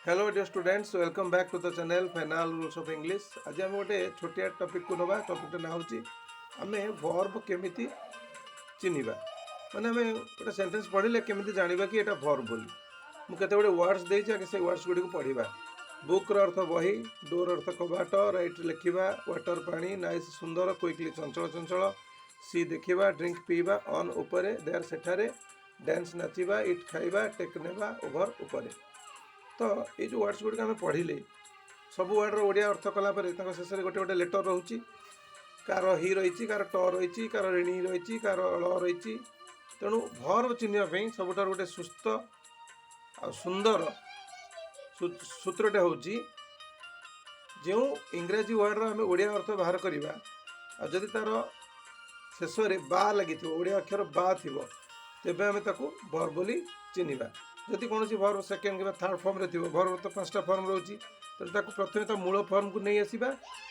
Hello dear students, welcome back to the channel final rules of English. आज आम गोटे छोटिया टॉपिक को नवा। टॉपिक ना हूँ आम वर्ब केमिति चिन्हवा, माने आम गोटे सेंटेंस पढ़ले केमिति जानिबा कि एटा वर्ब बोली। मु केते गुडे वर्ड्स देछि, आगे से वर्ड्स गुडी को पढ़िबा। बुक रो अर्थ बही, डोर अर्थ कबाट, राइट लिखिबा, वाटर पानी, नाइस सुंदर, क्विकली चंचल चंचल, सी देखिबा, ड्रिंक पीबा, ऑन उपरे, देयर सेठारे, डांस नाचिबा, इट खाइबा, टेक नेबा, ओभर उपरे। तो ये जो वर्ड्स गुड़िक आम पढ़ले सब वर्डर ओडिया अर्थ कलापर शेष में गोटे गोटे लेटर रोचे। कार हि रही, कार ट रही, कार ऋणी रही, कार ळ रही। तेणु भर्व चिन्हवाई सबुठ गोटे सुस्थ आ सुंदर सूत्रटे हूँ जो इंग्राजी वर्डर आम ओडिया अर्थ बाहर करवा। जदि तार शेष में बा लगी ओडिया अक्षर बा थी तेबे आम वर्ब बोली चिन्हवा। जदि कौन भर्व सेकेंड कि थर्ड फर्म रे भर्व तो 5टा फर्म रोचे, तो प्रथम तो मूल फर्म को नहीं आसवा,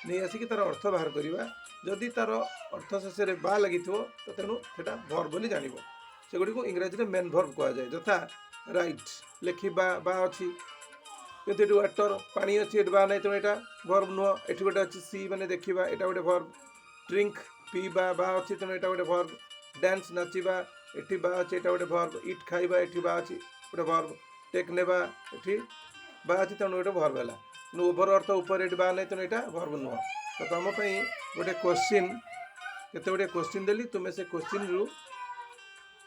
नहीं आसिक तार अर्थ बाहर करवा। जदि तार अर्थ शेष में बा लगी तो तेणु से भर्व बोली जान से गुड़ी को इंग्राजी में मेन भर्व कह जाए। यथा राइट लिखा बा अच्छी, कितु ये वाटर पानी अच्छी, ये बा नहीं, तेणु यहाँ भर्व नुह। ये गोटे अच्छी सी मैंने देखा, यहाँ गोटे भर्व। ड्रिंक पीवा बा अच्छी, तेणु यहाँ गोटे भर्व। डांस नाचिबा ये बा अच्छी, यहाँ गोटे भर्व। इट खाइबा ये बा अच्छी, गोटे भर्व। टेक नेबा ये बा अच्छी, तेणु ये भर्व है। तेणु ओभर अर्थ ऊपर ये बा नहीं, तेणु यहाँ भर्व नुह। तो तुम गोटे क्वेश्चन केते गुड़े क्वेश्चन देली, तुम्हें से क्वेश्चन रु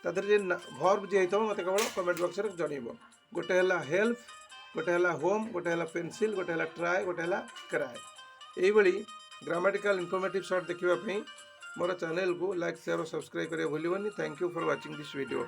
तादर भर्व जी होता मत केवल कमेंट बॉक्स में जनइब। गोटे है हेल्प, गोटे है होम, गोटे है पेंसिल, गोटे है ट्राए, गोटे है क्राए। यही ग्रामेटिकल इनफॉर्मेटिव शॉर्ट देखापी मोर चैनल को लाइक शेयर और सब्सक्राइब करें भूलिबनी। Thank you for watching this video.